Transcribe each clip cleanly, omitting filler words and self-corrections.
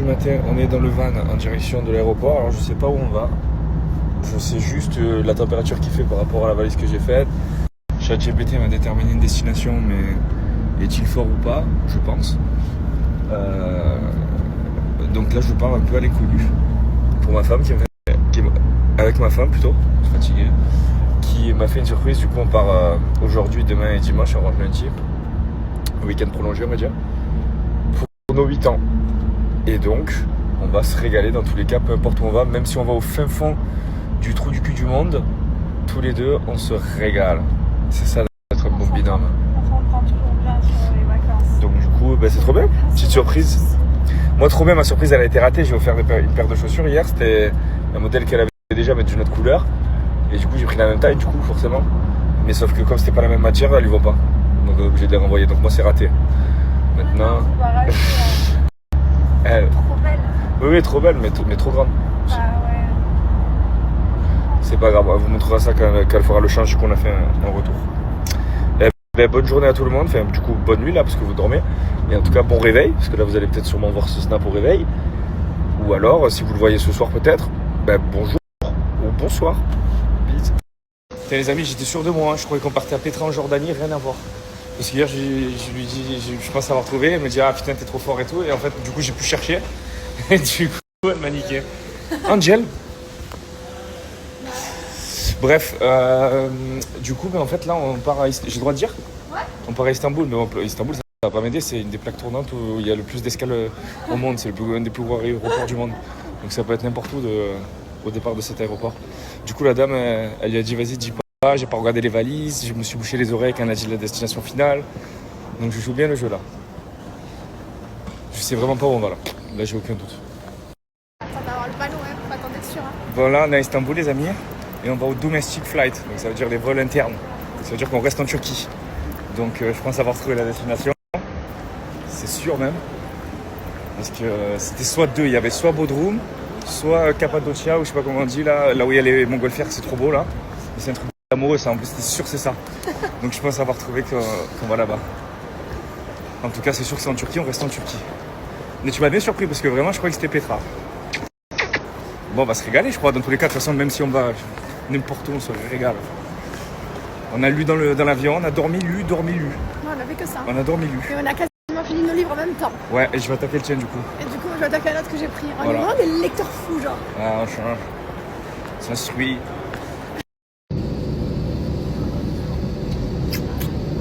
matin, on est dans le van en direction de l'aéroport. Alors je sais pas où on va. Je sais juste la température qu'il fait par rapport à la valise que j'ai faite. ChatGPT m'a déterminé une destination, mais est-il fort ou pas? Je pense. Donc là je pars un peu à l'inconnu. Pour ma femme avec ma femme plutôt, je suis fatigué, qui m'a fait une surprise. Du coup on part aujourd'hui, demain et dimanche, on rentre lundi. Week-end prolongé on va dire. Pour nos 8 ans. Et donc on va se régaler dans tous les cas, peu importe où on va, même si on va au fin fond du trou du cul du monde, tous les deux on se régale. C'est ça d'être un bon binôme. On s'en prend toujours bien sur les vacances. Donc du coup c'est trop bien, petite surprise. Moi trop bien, ma surprise elle a été ratée. J'ai offert une paire de chaussures hier, c'était un modèle qu'elle avait déjà mais d'une autre couleur. Et du coup j'ai pris la même taille du coup forcément. Mais sauf que comme c'était pas la même matière, elle lui va pas. Donc obligé de les renvoyer, donc moi c'est raté. Maintenant. Elle. Trop belle. Oui, trop belle, mais trop grande. Bah ouais. C'est pas grave, on vous montrera ça quand elle fera le change qu'on a fait en retour. Bonne journée à tout le monde, enfin, du coup bonne nuit là parce que vous dormez. Et en tout cas bon réveil, parce que là vous allez peut-être sûrement voir ce snap au réveil. Ou alors si vous le voyez ce soir peut-être, bonjour ou bonsoir. Bisous. Les amis, j'étais sûr de moi, hein. Je croyais qu'on partait à Petra en Jordanie, rien à voir. Parce qu'hier je lui dis, je pense avoir trouvé, elle me dit ah putain t'es trop fort et tout. Et en fait du coup j'ai pu chercher. Et du coup elle m'a niqué. Angel. Bref, du coup, en fait, là, on part à Istanbul. J'ai le droit de dire? Ouais. On part à Istanbul, mais Istanbul, ça va pas m'aider. C'est une des plaques tournantes où il y a le plus d'escales au monde. C'est un des plus gros aéroports du monde. Donc ça peut être n'importe où au départ de cet aéroport. Du coup, la dame, elle lui a dit vas-y, dis pas, j'ai pas regardé les valises, je me suis bouché les oreilles quand elle a dit la destination finale. Donc je joue bien le jeu là. Je sais vraiment pas où on va là. Là, j'ai aucun doute. Attends d'avoir le ballon, hein, faut attendre d'être sûr. Hein. Bon, là, on est à Istanbul, les amis. Et on va au domestic flight, donc ça veut dire les vols internes. Ça veut dire qu'on reste en Turquie. Donc je pense avoir trouvé la destination. C'est sûr même. Parce que c'était soit deux, il y avait soit Bodrum, soit Cappadocia, ou je sais pas comment on dit, là où il y a les montgolfières, c'est trop beau là. Et c'est un truc amoureux ça, en plus c'est sûr c'est ça. Donc je pense avoir trouvé qu'on va là-bas. En tout cas c'est sûr que c'est en Turquie, on reste en Turquie. Mais tu m'as bien surpris parce que vraiment je croyais que c'était Petra. Bon on va se régaler je crois, dans tous les cas, de toute façon même si on va n'importe où on se régale. On a lu dans l'avion, on a dormi, lu. Non, on avait que ça. On a dormi, lu. Et on a quasiment fini nos livres en même temps. Ouais, et je vais attaquer le tien du coup. Et du coup, je vais attaquer un autre que j'ai pris. On Voilà. est vraiment des lecteurs fous, genre. Ah, on change. Ça suit.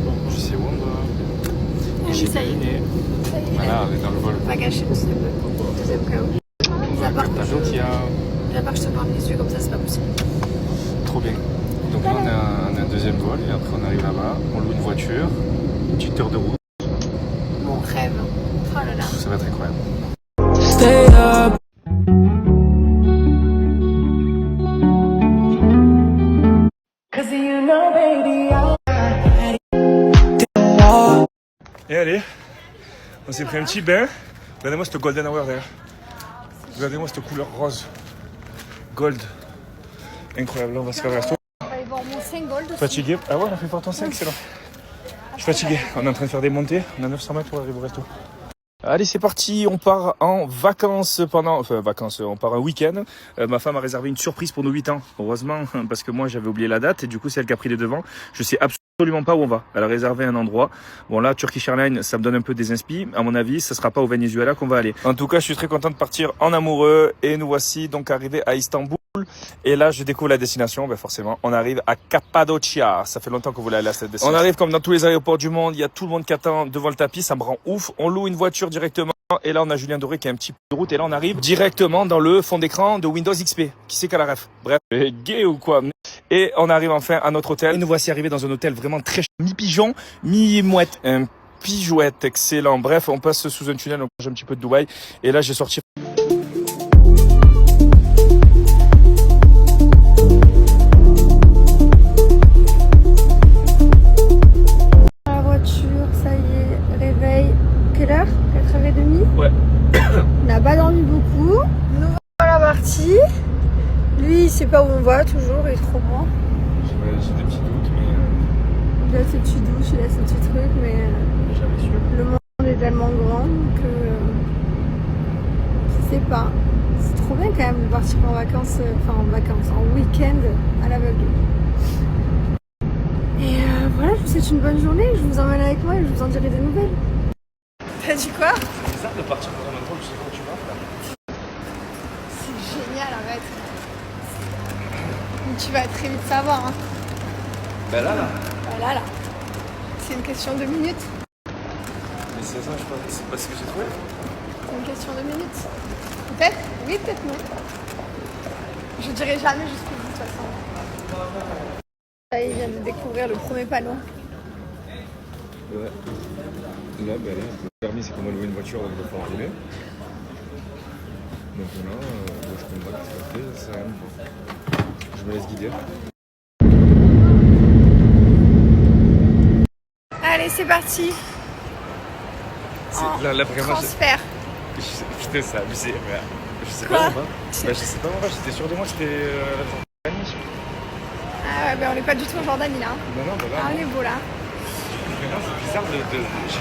Bon, je sais où on va. J'ai ça y est. deviné. Ça y est. Voilà, on est dans le vol. On va gâcher le deuxième cas. On va à Cappadocia. La part, je te parle les yeux comme ça, c'est pas possible. Trop bien. Donc là, on a un deuxième vol et après on arrive là-bas. On loue une voiture, une petite heure de route. Mon rêve. Oh là là. Ça va être incroyable. Stay up. Et allez, on s'est pris un petit bain. Regardez-moi cette golden hour derrière. Regardez-moi cette couleur rose. Gold. Incroyable, là on va se faire un resto. On va aller voir mon 5 gold aussi. Fatigué? Ah ouais, on a fait fort ton 5, excellent. Je suis fatigué, on est en train de faire des montées. On a 900 mètres pour arriver au resto. Allez, c'est parti, on part en vacances on part un week-end. Ma femme a réservé une surprise pour nos 8 ans, heureusement, parce que moi j'avais oublié la date et du coup c'est elle qui a pris les devants. Je sais absolument pas où on va. Elle a réservé un endroit. Bon là, Turkish Airlines, ça me donne un peu des inspi. À mon avis, ça sera pas au Venezuela qu'on va aller. En tout cas, je suis très content de partir en amoureux et nous voici donc arrivés à Istanbul. Et là, je découvre la destination. Forcément, on arrive à Cappadocia. Ça fait longtemps qu'on voulait aller à cette destination. On arrive comme dans tous les aéroports du monde. Il y a tout le monde qui attend devant le tapis. Ça me rend ouf. On loue une voiture directement. Et là, on a Julien Doré qui a un petit peu de route. Et là, on arrive directement dans le fond d'écran de Windows XP. Qui c'est qu'à la ref? Bref, gay ou quoi? Et on arrive enfin à notre hôtel. Et nous voici arrivés dans un hôtel vraiment très mi-pigeon, mi-mouette. Un pijouette, excellent. Bref, on passe sous un tunnel. On passe un petit peu de Dubaï. Et là, j'ai sorti... Quelle heure? 4h30. Ouais. On n'a pas dormi beaucoup. Nous voilà partis. Lui, il sait pas où on va toujours, il est trop bon. J'ai des petits doutes, mais... Il a ses petits douches, il a ses petits trucs, mais Jamais sûr. le monde est tellement grand que sais pas. C'est trop bien quand même de partir en vacances, en week-end à l'aveugle. Et voilà, je vous souhaite une bonne journée, je vous emmène avec moi et je vous en dirai des nouvelles. T'as dit quoi? C'est bizarre de partir dans un endroit où je sais pas où tu vas. C'est génial, arrête. Mais tu vas très vite savoir. Hein. Ben là. Voilà, là. C'est une question de minutes. Mais c'est ça, je crois. C'est pas ce que j'ai trouvé. C'est une question de minutes. Peut-être, oui, peut-être non. Je dirai jamais jusqu'au bout de toute façon. Là, il vient de découvrir le premier panneau. Ouais. Là, ben là, le permis, c'est comment louer une voiture, donc il va falloir rouler. Donc là, je peux me voir que ça rien. Je me laisse guider. Allez, c'est parti. Là, vraiment, Transfert. Putain, c'est abusé. Je sais Quoi? pas où on va. Je sais pas où on va, j'étais sûr de moi que c'était la Jordanie. Ah ouais, ben on n'est pas du tout en Jordanie là. Non, bah là. Ah, on est beau là. Vraiment, c'est bizarre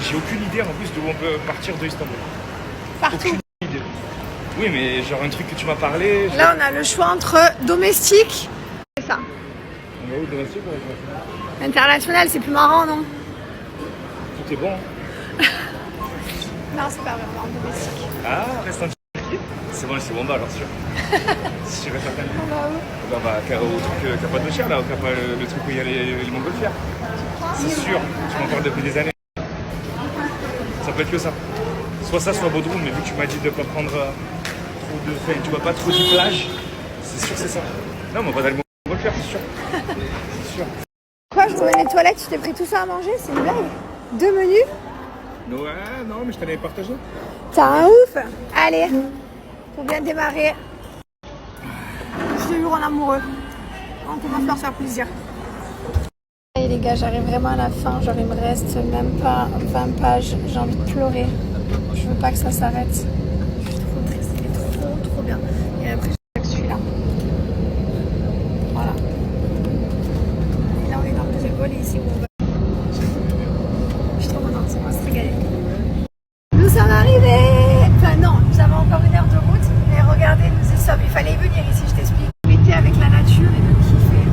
j'ai aucune idée en plus d'où on peut partir de Istanbul. Partout. Aucune idée. Oui, mais genre un truc que tu m'as parlé. Là, on a le choix entre domestique et ça. On va où domestique ou international? International, c'est plus marrant, non? Tout est bon. Non, c'est pas vraiment domestique. Ah, reste en Turquie. C'est bon, c'est bon, bah alors sûr. Sûr et certain. On va où? On va au truc Cappadocia, là, le truc où il y a les montgolfières. C'est sûr, tu m'en parles depuis des années. Ça peut être que ça. Soit ça, soit Bodrum, mais vu que tu m'as dit de pas prendre trop de. Enfin, tu vois pas trop de plage, c'est sûr que c'est ça. Non, mais on va dans les montgolfières, c'est sûr. C'est sûr. Quoi, je t'emmène les toilettes, tu t'es pris tout ça à manger? C'est une blague? 2 menus? Ouais, non, mais je t'en avais partagé. T'as un ouf. Allez, pour bien démarrer. Je te jure en amoureux. On commence par se faire plaisir. Et les gars, j'arrive vraiment à la fin. Genre, il me reste même pas 20 pages. J'ai envie de pleurer. Je veux pas que ça s'arrête. Je suis trop triste. C'est trop bien. Et après, je celui-là. Voilà. Et là, on est dans le deuxième vol et ici, on va. Je suis trop contente. On va se régaler. Nous sommes arrivés. Enfin, non, nous avons encore 1 heure de route. Mais regardez, nous y sommes. Il fallait venir ici, je t'explique. Mettez avec la nature et de kiffer.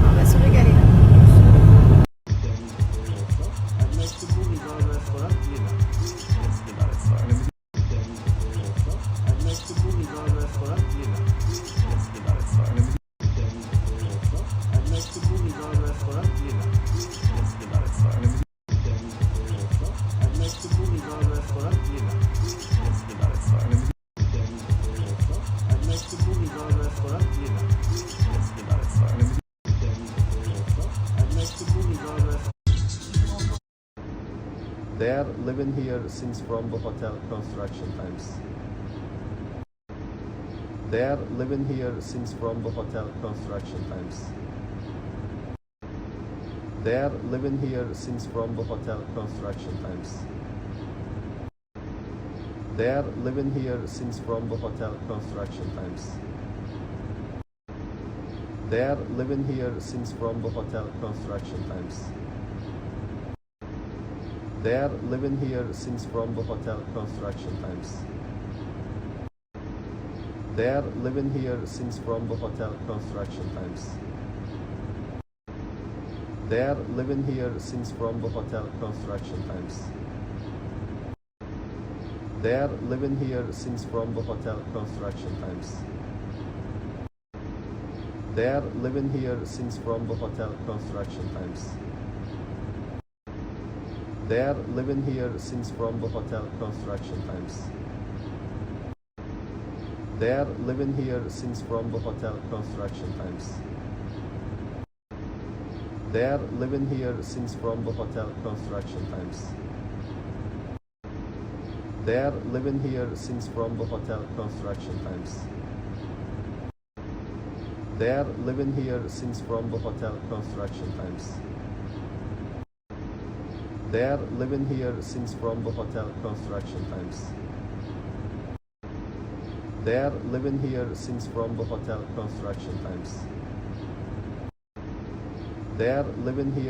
On va se régaler. They're living here since from the hotel construction times. They're living here since from the hotel construction times. They're living here since from the hotel construction times. They're living here since from the hotel construction times. They're living here since from the hotel construction times. They're living here since from the hotel construction times. They're living here since from the hotel construction times. They're living here since from the hotel construction times. They're living here since from the hotel construction times. They're living here since from the hotel construction times. They're living here since from the hotel construction times. They're living here since from the hotel construction times. They're living here since from the hotel construction times. They're living here since from the hotel construction times. They're living here since from the hotel construction times. They're living here since from the hotel construction times. They're living here since from the hotel construction times. They're living here